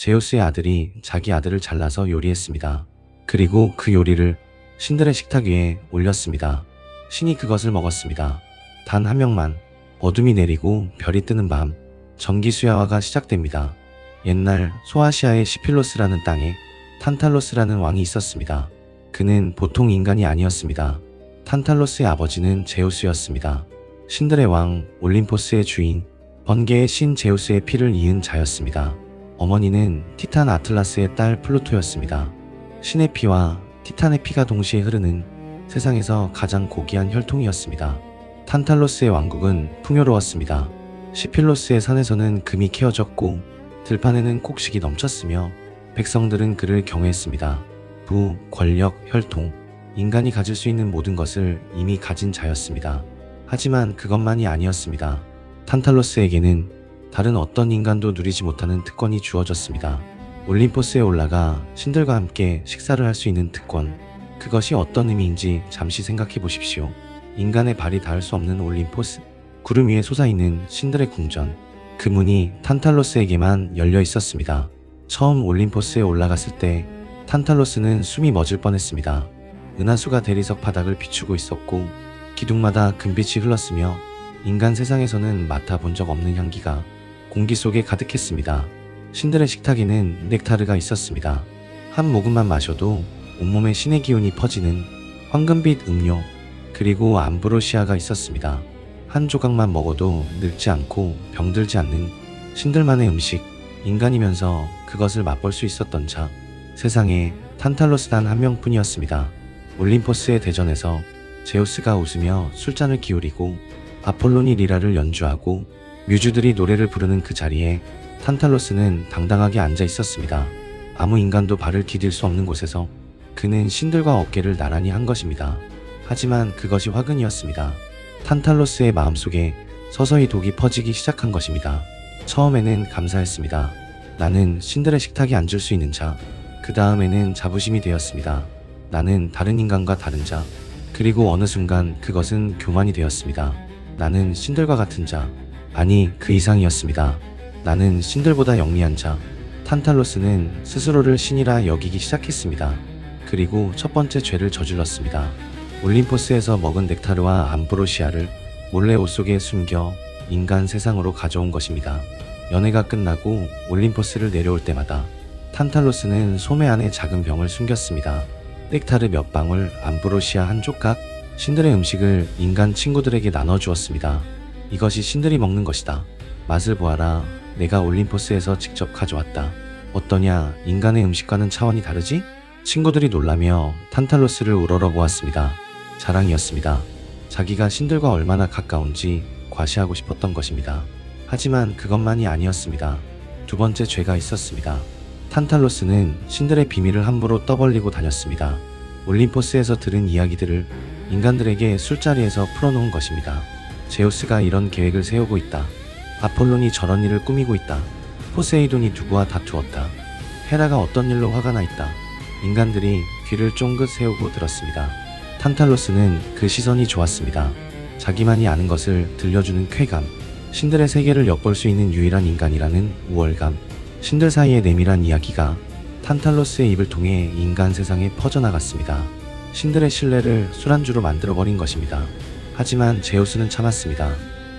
제우스의 아들이 자기 아들을 잘라서 요리했습니다. 그리고 그 요리를 신들의 식탁 위에 올렸습니다. 신이 그것을 먹었습니다. 단 한 명만. 어둠이 내리고 별이 뜨는 밤, 전기수야화가 시작됩니다. 옛날 소아시아의 시필로스라는 땅에 탄탈로스라는 왕이 있었습니다. 그는 보통 인간이 아니었습니다. 탄탈로스의 아버지는 제우스였습니다. 신들의 왕, 올림포스의 주인, 번개의 신 제우스의 피를 이은 자였습니다. 어머니는 티탄 아틀라스의 딸 플루토였습니다. 신의 피와 티탄의 피가 동시에 흐르는 세상에서 가장 고귀한 혈통이었습니다. 탄탈로스의 왕국은 풍요로웠습니다. 시필로스의 산에서는 금이 캐어졌고 들판에는 곡식이 넘쳤으며 백성들은 그를 경외했습니다. 부, 권력, 혈통, 인간이 가질 수 있는 모든 것을 이미 가진 자였습니다. 하지만 그것만이 아니었습니다. 탄탈로스에게는 다른 어떤 인간도 누리지 못하는 특권이 주어졌습니다. 올림포스에 올라가 신들과 함께 식사를 할 수 있는 특권. 그것이 어떤 의미인지 잠시 생각해 보십시오. 인간의 발이 닿을 수 없는 올림포스, 구름 위에 솟아있는 신들의 궁전. 그 문이 탄탈로스에게만 열려 있었습니다. 처음 올림포스에 올라갔을 때 탄탈로스는 숨이 멎을 뻔했습니다. 은하수가 대리석 바닥을 비추고 있었고 기둥마다 금빛이 흘렀으며 인간 세상에서는 맡아본 적 없는 향기가 공기 속에 가득했습니다. 신들의 식탁에는 넥타르가 있었습니다. 한 모금만 마셔도 온몸에 신의 기운이 퍼지는 황금빛 음료, 그리고 암브로시아가 있었습니다. 한 조각만 먹어도 늙지 않고 병들지 않는 신들만의 음식, 인간이면서 그것을 맛볼 수 있었던 자. 세상에 탄탈로스 단 한 명뿐이었습니다. 올림포스의 대전에서 제우스가 웃으며 술잔을 기울이고 아폴론이 리라를 연주하고 뮤즈들이 노래를 부르는 그 자리에 탄탈로스는 당당하게 앉아 있었습니다. 아무 인간도 발을 디딜 수 없는 곳에서 그는 신들과 어깨를 나란히 한 것입니다. 하지만 그것이 화근이었습니다. 탄탈로스의 마음속에 서서히 독이 퍼지기 시작한 것입니다. 처음에는 감사했습니다. 나는 신들의 식탁에 앉을 수 있는 자. 그 다음에는 자부심이 되었습니다. 나는 다른 인간과 다른 자. 그리고 어느 순간 그것은 교만이 되었습니다. 나는 신들과 같은 자. 아니, 그 이상이었습니다. 나는 신들보다 영리한 자. 탄탈로스는 스스로를 신이라 여기기 시작했습니다. 그리고 첫 번째 죄를 저질렀습니다. 올림포스에서 먹은 넥타르와 암브로시아를 몰래 옷 속에 숨겨 인간 세상으로 가져온 것입니다. 연회가 끝나고 올림포스를 내려올 때마다 탄탈로스는 소매 안에 작은 병을 숨겼습니다. 넥타르 몇 방울, 암브로시아 한 조각, 신들의 음식을 인간 친구들에게 나눠주었습니다. 이것이 신들이 먹는 것이다. 맛을 보아라. 내가 올림포스에서 직접 가져왔다. 어떠냐? 인간의 음식과는 차원이 다르지? 친구들이 놀라며 탄탈로스를 우러러보았습니다. 자랑이었습니다. 자기가 신들과 얼마나 가까운지 과시하고 싶었던 것입니다. 하지만 그것만이 아니었습니다. 두 번째 죄가 있었습니다. 탄탈로스는 신들의 비밀을 함부로 떠벌리고 다녔습니다. 올림포스에서 들은 이야기들을 인간들에게 술자리에서 풀어놓은 것입니다. 제우스가 이런 계획을 세우고 있다. 아폴론이 저런 일을 꾸미고 있다. 포세이돈이 누구와 다투었다. 헤라가 어떤 일로 화가 나 있다. 인간들이 귀를 쫑긋 세우고 들었습니다. 탄탈로스는 그 시선이 좋았습니다. 자기만이 아는 것을 들려주는 쾌감, 신들의 세계를 엿볼 수 있는 유일한 인간이라는 우월감, 신들 사이의 내밀한 이야기가 탄탈로스의 입을 통해 인간 세상에 퍼져나갔습니다. 신들의 신뢰를 술안주로 만들어버린 것입니다. 하지만 제우스는 참았습니다.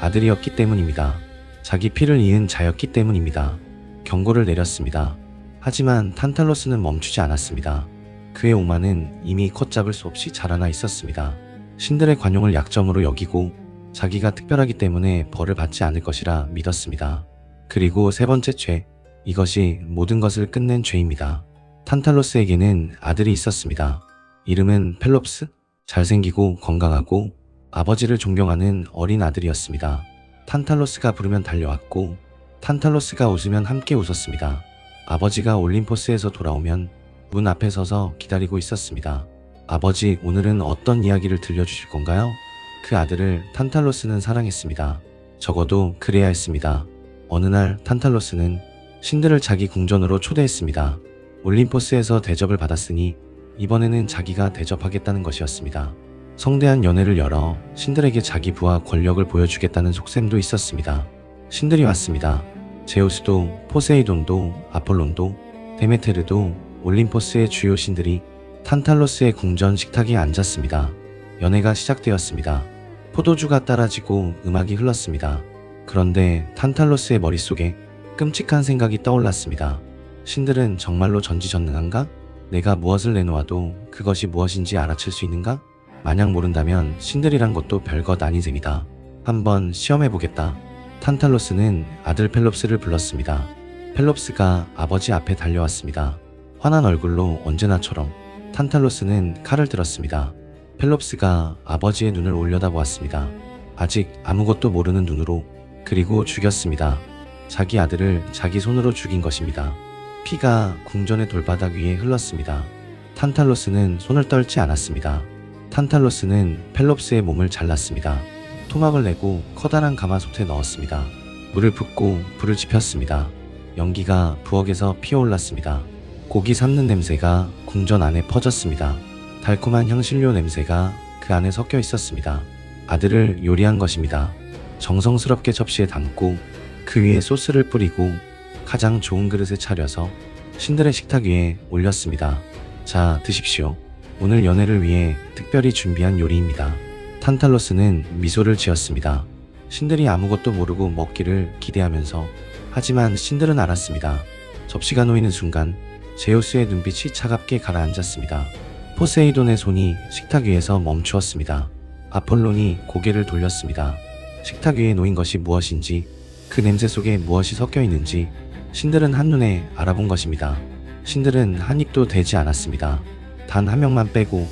아들이었기 때문입니다. 자기 피를 이은 자였기 때문입니다. 경고를 내렸습니다. 하지만 탄탈로스는 멈추지 않았습니다. 그의 오만은 이미 걷잡을 수 없이 자라나 있었습니다. 신들의 관용을 약점으로 여기고 자기가 특별하기 때문에 벌을 받지 않을 것이라 믿었습니다. 그리고 세 번째 죄, 이것이 모든 것을 끝낸 죄입니다. 탄탈로스에게는 아들이 있었습니다. 이름은 펠롭스? 잘생기고 건강하고 아버지를 존경하는 어린 아들이었습니다. 탄탈로스가 부르면 달려왔고 탄탈로스가 웃으면 함께 웃었습니다. 아버지가 올림포스에서 돌아오면 문 앞에 서서 기다리고 있었습니다. 아버지, 오늘은 어떤 이야기를 들려주실 건가요? 그 아들을 탄탈로스는 사랑했습니다. 적어도 그래야 했습니다. 어느 날 탄탈로스는 신들을 자기 궁전으로 초대했습니다. 올림포스에서 대접을 받았으니 이번에는 자기가 대접하겠다는 것이었습니다. 성대한 연회를 열어 신들에게 자기 부와 권력을 보여주겠다는 속셈도 있었습니다. 신들이 왔습니다. 제우스도 포세이돈도 아폴론도 데메테르도 올림포스의 주요 신들이 탄탈로스의 궁전 식탁에 앉았습니다. 연회가 시작되었습니다. 포도주가 따라지고 음악이 흘렀습니다. 그런데 탄탈로스의 머릿속에 끔찍한 생각이 떠올랐습니다. 신들은 정말로 전지전능한가? 내가 무엇을 내놓아도 그것이 무엇인지 알아챌 수 있는가? 만약 모른다면 신들이란 것도 별것 아닌 셈이다. 한번 시험해보겠다. 탄탈로스는 아들 펠롭스를 불렀습니다. 펠롭스가 아버지 앞에 달려왔습니다. 환한 얼굴로 언제나처럼 탄탈로스는 칼을 들었습니다. 펠롭스가 아버지의 눈을 올려다보았습니다. 아직 아무것도 모르는 눈으로. 그리고 죽였습니다. 자기 아들을 자기 손으로 죽인 것입니다. 피가 궁전의 돌바닥 위에 흘렀습니다. 탄탈로스는 손을 떨지 않았습니다. 탄탈로스는 펠롭스의 몸을 잘랐습니다. 토막을 내고 커다란 가마솥에 넣었습니다. 물을 붓고 불을 지폈습니다. 연기가 부엌에서 피어올랐습니다. 고기 삶는 냄새가 궁전 안에 퍼졌습니다. 달콤한 향신료 냄새가 그 안에 섞여 있었습니다. 아들을 요리한 것입니다. 정성스럽게 접시에 담고 그 위에 소스를 뿌리고 가장 좋은 그릇에 차려서 신들의 식탁 위에 올렸습니다. 자, 드십시오. 오늘 연회를 위해 특별히 준비한 요리입니다. 탄탈로스는 미소를 지었습니다. 신들이 아무것도 모르고 먹기를 기대하면서. 하지만 신들은 알았습니다. 접시가 놓이는 순간 제우스의 눈빛이 차갑게 가라앉았습니다. 포세이돈의 손이 식탁 위에서 멈추었습니다. 아폴론이 고개를 돌렸습니다. 식탁 위에 놓인 것이 무엇인지, 그 냄새 속에 무엇이 섞여 있는지 신들은 한눈에 알아본 것입니다. 신들은 한 입도 대지 않았습니다. 단 한 명만 빼고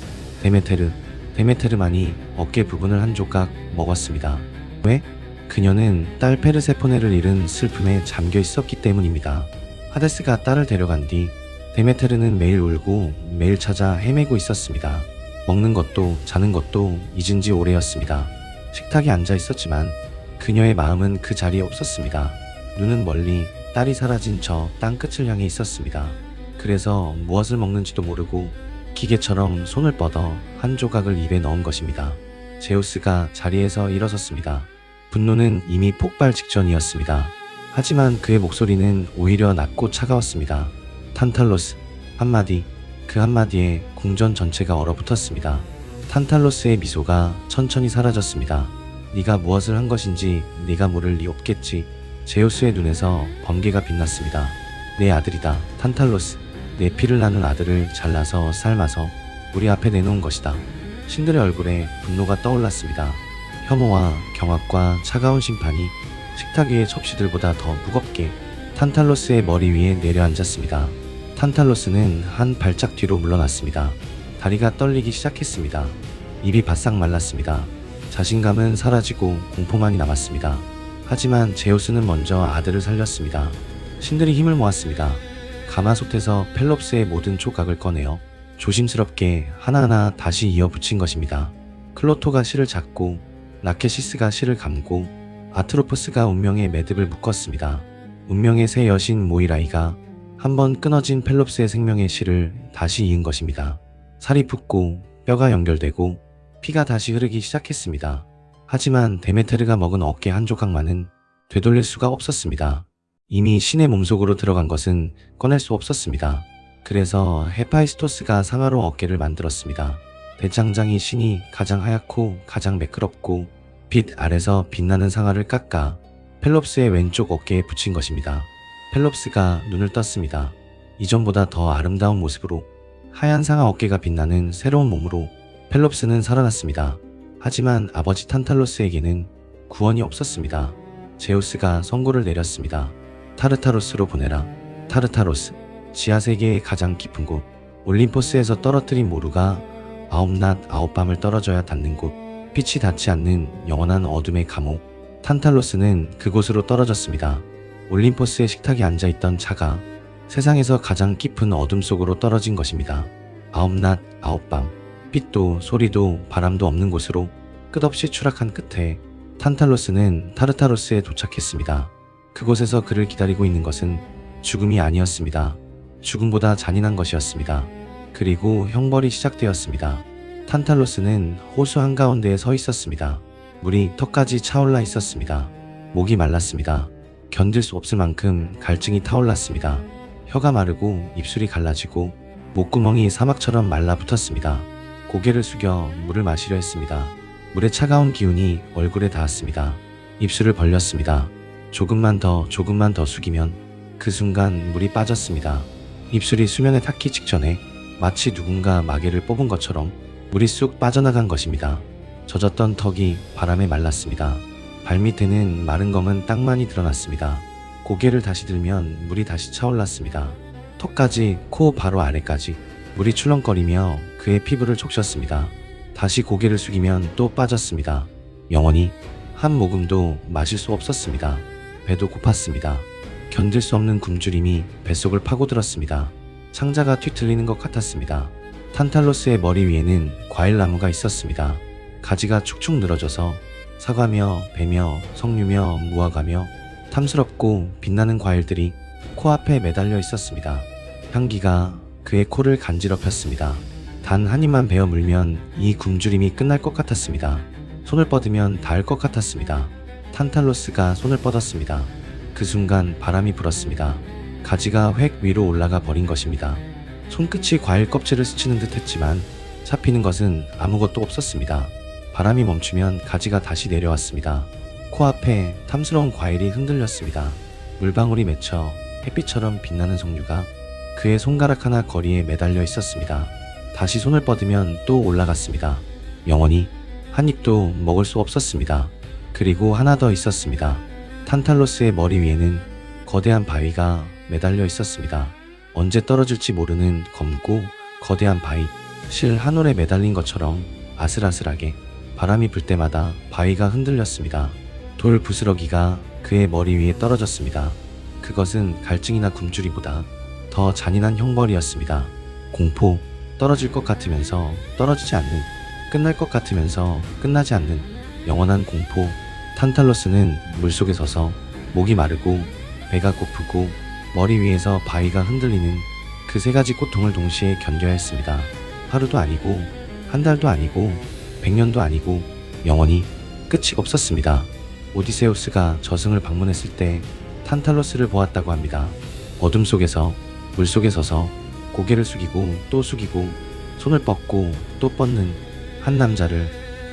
데메테르만이 어깨 부분을 한 조각 먹었습니다. 왜? 그녀는 딸 페르세포네를 잃은 슬픔에 잠겨 있었기 때문입니다. 하데스가 딸을 데려간 뒤 데메테르는 매일 울고 매일 찾아 헤매고 있었습니다. 먹는 것도 자는 것도 잊은 지 오래였습니다. 식탁에 앉아 있었지만 그녀의 마음은 그 자리에 없었습니다. 눈은 멀리 딸이 사라진 저 땅끝을 향해 있었습니다. 그래서 무엇을 먹는지도 모르고 기계처럼 손을 뻗어 한 조각을 입에 넣은 것입니다. 제우스가 자리에서 일어섰습니다. 분노는 이미 폭발 직전이었습니다. 하지만 그의 목소리는 오히려 낮고 차가웠습니다. 탄탈로스, 한마디, 그 한마디에 궁전 전체가 얼어붙었습니다. 탄탈로스의 미소가 천천히 사라졌습니다. 네가 무엇을 한 것인지 네가 모를 리 없겠지. 제우스의 눈에서 번개가 빛났습니다. 내 아들이다, 탄탈로스. 내 피를 나눈 아들을 잘라서 삶아서 우리 앞에 내놓은 것이다. 신들의 얼굴에 분노가 떠올랐습니다. 혐오와 경악과 차가운 심판이 식탁 위의 접시들보다 더 무겁게 탄탈로스의 머리 위에 내려앉았습니다. 탄탈로스는 한 발짝 뒤로 물러났습니다. 다리가 떨리기 시작했습니다. 입이 바싹 말랐습니다. 자신감은 사라지고 공포만이 남았습니다. 하지만 제우스는 먼저 아들을 살렸습니다. 신들이 힘을 모았습니다. 가마솥에서 펠롭스의 모든 조각을 꺼내어 조심스럽게 하나하나 다시 이어 붙인 것입니다. 클로토가 실을 잡고 라케시스가 실을 감고 아트로포스가 운명의 매듭을 묶었습니다. 운명의 새 여신 모이라이가 한번 끊어진 펠롭스의 생명의 실을 다시 이은 것입니다. 살이 붙고 뼈가 연결되고 피가 다시 흐르기 시작했습니다. 하지만 데메테르가 먹은 어깨 한 조각만은 되돌릴 수가 없었습니다. 이미 신의 몸속으로 들어간 것은 꺼낼 수 없었습니다. 그래서 헤파이스토스가 상아로 어깨를 만들었습니다. 대장장이 신이 가장 하얗고 가장 매끄럽고 빛 아래서 빛나는 상아를 깎아 펠롭스의 왼쪽 어깨에 붙인 것입니다. 펠롭스가 눈을 떴습니다. 이전보다 더 아름다운 모습으로 하얀 상아 어깨가 빛나는 새로운 몸으로 펠롭스는 살아났습니다. 하지만 아버지 탄탈로스에게는 구원이 없었습니다. 제우스가 선고를 내렸습니다. 타르타로스로 보내라. 타르타로스, 지하세계의 가장 깊은 곳, 올림포스에서 떨어뜨린 모루가 9낮 9밤을 떨어져야 닿는 곳, 빛이 닿지 않는 영원한 어둠의 감옥. 탄탈로스는 그곳으로 떨어졌습니다. 올림포스의 식탁에 앉아있던 차가 세상에서 가장 깊은 어둠 속으로 떨어진 것입니다. 9낮 9밤, 빛도 소리도 바람도 없는 곳으로 끝없이 추락한 끝에 탄탈로스는 타르타로스에 도착했습니다. 그곳에서 그를 기다리고 있는 것은 죽음이 아니었습니다. 죽음보다 잔인한 것이었습니다. 그리고 형벌이 시작되었습니다. 탄탈로스는 호수 한가운데에 서 있었습니다. 물이 턱까지 차올라 있었습니다. 목이 말랐습니다. 견딜 수 없을 만큼 갈증이 타올랐습니다. 혀가 마르고 입술이 갈라지고 목구멍이 사막처럼 말라붙었습니다. 고개를 숙여 물을 마시려 했습니다. 물의 차가운 기운이 얼굴에 닿았습니다. 입술을 벌렸습니다. 조금만 더 숙이면 그 순간 물이 빠졌습니다. 입술이 수면에 닿기 직전에 마치 누군가 마개를 뽑은 것처럼 물이 쑥 빠져나간 것입니다. 젖었던 턱이 바람에 말랐습니다. 발밑에는 마른 검은 땅만이 드러났습니다. 고개를 다시 들면 물이 다시 차올랐습니다. 턱까지 코 바로 아래까지 물이 출렁거리며 그의 피부를 적셨습니다. 다시 고개를 숙이면 또 빠졌습니다. 영원히 한 모금도 마실 수 없었습니다. 배도 고팠습니다. 견딜 수 없는 굶주림이 뱃속을 파고들었습니다. 창자가 뒤틀리는 것 같았습니다. 탄탈로스의 머리 위에는 과일나무가 있었습니다. 가지가 축축 늘어져서 사과며 배며 석류며 무화과며 탐스럽고 빛나는 과일들이 코앞에 매달려 있었습니다. 향기가 그의 코를 간지럽혔습니다. 단 한 입만 베어 물면 이 굶주림이 끝날 것 같았습니다. 손을 뻗으면 닿을 것 같았습니다. 탄탈로스가 손을 뻗었습니다. 그 순간 바람이 불었습니다. 가지가 획 위로 올라가 버린 것입니다. 손끝이 과일 껍질을 스치는 듯 했지만 잡히는 것은 아무것도 없었습니다. 바람이 멈추면 가지가 다시 내려왔습니다. 코앞에 탐스러운 과일이 흔들렸습니다. 물방울이 맺혀 햇빛처럼 빛나는 석류가 그의 손가락 하나 거리에 매달려 있었습니다. 다시 손을 뻗으면 또 올라갔습니다. 영원히 한 입도 먹을 수 없었습니다. 그리고 하나 더 있었습니다. 탄탈로스의 머리 위에는 거대한 바위가 매달려 있었습니다. 언제 떨어질지 모르는 검고 거대한 바위, 실 한 올에 매달린 것처럼 아슬아슬하게 바람이 불 때마다 바위가 흔들렸습니다. 돌 부스러기가 그의 머리 위에 떨어졌습니다. 그것은 갈증이나 굶주림보다 더 잔인한 형벌이었습니다. 공포, 떨어질 것 같으면서 떨어지지 않는, 끝날 것 같으면서 끝나지 않는 영원한 공포. 탄탈로스는 물속에 서서 목이 마르고 배가 고프고 머리 위에서 바위가 흔들리는 그 세 가지 고통을 동시에 견뎌야 했습니다. 하루도 아니고 한 달도 아니고 100년도 아니고 영원히 끝이 없었습니다. 오디세우스가 저승을 방문했을 때 탄탈로스를 보았다고 합니다. 어둠 속에서 물속에 서서 고개를 숙이고 또 숙이고 손을 뻗고 또 뻗는 한 남자를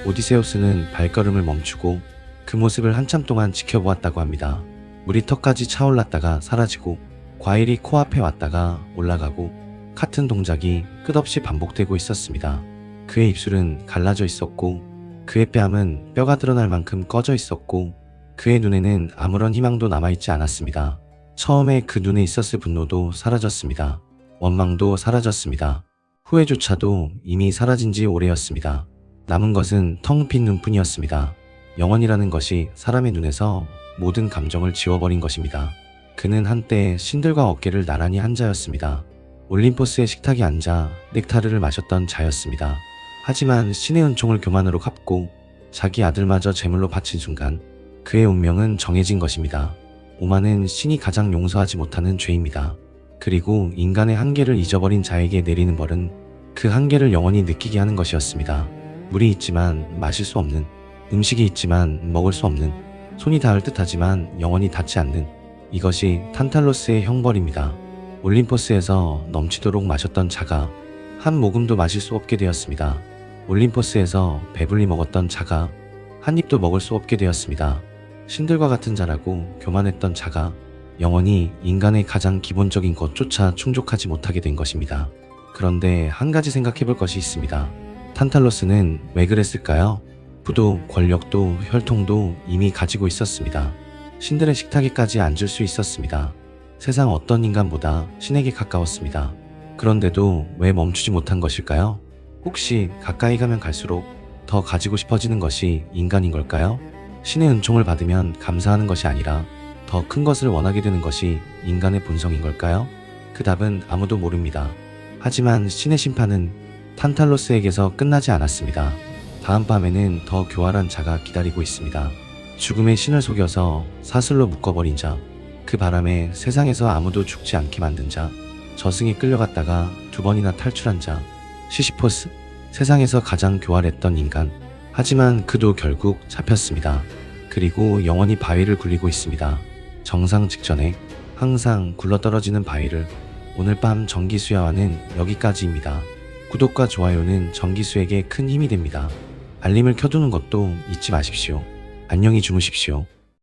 오디세우스는 발걸음을 멈추고 그 모습을 한참 동안 지켜보았다고 합니다. 물이 턱까지 차올랐다가 사라지고 과일이 코앞에 왔다가 올라가고 같은 동작이 끝없이 반복되고 있었습니다. 그의 입술은 갈라져 있었고 그의 뺨은 뼈가 드러날 만큼 꺼져 있었고 그의 눈에는 아무런 희망도 남아있지 않았습니다. 처음에 그 눈에 있었을 분노도 사라졌습니다. 원망도 사라졌습니다. 후회조차도 이미 사라진 지 오래였습니다. 남은 것은 텅 빈 눈뿐이었습니다. 영원이라는 것이 사람의 눈에서 모든 감정을 지워버린 것입니다. 그는 한때 신들과 어깨를 나란히 한 자였습니다. 올림포스의 식탁에 앉아 넥타르를 마셨던 자였습니다. 하지만 신의 은총을 교만으로 갚고 자기 아들마저 제물로 바친 순간 그의 운명은 정해진 것입니다. 오만은 신이 가장 용서하지 못하는 죄입니다. 그리고 인간의 한계를 잊어버린 자에게 내리는 벌은 그 한계를 영원히 느끼게 하는 것이었습니다. 물이 있지만 마실 수 없는, 음식이 있지만 먹을 수 없는, 손이 닿을 듯하지만 영원히 닿지 않는, 이것이 탄탈로스의 형벌입니다. 올림포스에서 넘치도록 마셨던 자가 한 모금도 마실 수 없게 되었습니다. 올림포스에서 배불리 먹었던 자가 한 입도 먹을 수 없게 되었습니다. 신들과 같은 자라고 교만했던 자가 영원히 인간의 가장 기본적인 것조차 충족하지 못하게 된 것입니다. 그런데 한 가지 생각해 볼 것이 있습니다. 탄탈로스는 왜 그랬을까요? 부도, 권력도, 혈통도 이미 가지고 있었습니다. 신들의 식탁에까지 앉을 수 있었습니다. 세상 어떤 인간보다 신에게 가까웠습니다. 그런데도 왜 멈추지 못한 것일까요? 혹시 가까이 가면 갈수록 더 가지고 싶어지는 것이 인간인 걸까요? 신의 은총을 받으면 감사하는 것이 아니라 더 큰 것을 원하게 되는 것이 인간의 본성인 걸까요? 그 답은 아무도 모릅니다. 하지만 신의 심판은 탄탈로스에게서 끝나지 않았습니다. 다음 밤에는 더 교활한 자가 기다리고 있습니다. 죽음의 신을 속여서 사슬로 묶어버린 자, 그 바람에 세상에서 아무도 죽지 않게 만든 자, 저승에 끌려갔다가 2번이나 탈출한 자, 시시포스, 세상에서 가장 교활했던 인간. 하지만 그도 결국 잡혔습니다. 그리고 영원히 바위를 굴리고 있습니다. 정상 직전에 항상 굴러떨어지는 바위를 오늘 밤 정기수야와는 여기까지입니다. 구독과 좋아요는 정기수에게 큰 힘이 됩니다. 알림을 켜두는 것도 잊지 마십시오. 안녕히 주무십시오.